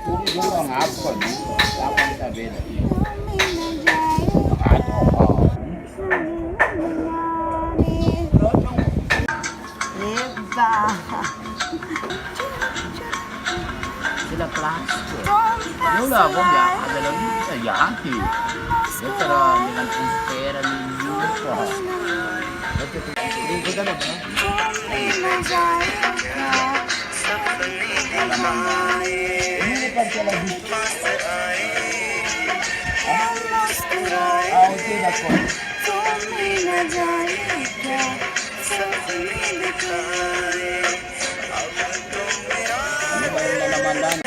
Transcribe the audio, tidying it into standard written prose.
पूरी जो आपको आपको sabi na ano sila plastic. Yun lang kung ya, adalah sa yaki. Ya pero nilang pera ninyo pa. Hindi ko na ba? Ini pa sila dito. Okay na po. Ano ba yung nalaman lang?